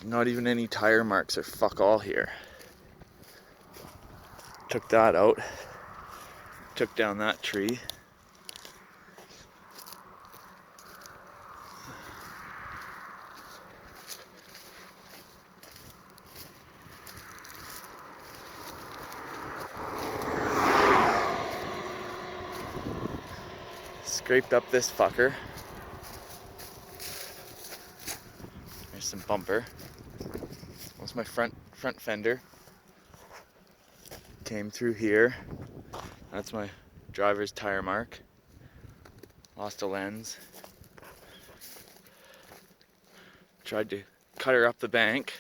Not even any tire marks or fuck all here. Took that out. Took down that tree. Scraped up this fucker. There's some bumper. That's my front fender. Came through here. That's my driver's tire mark. Lost a lens. Tried to cut her up the bank.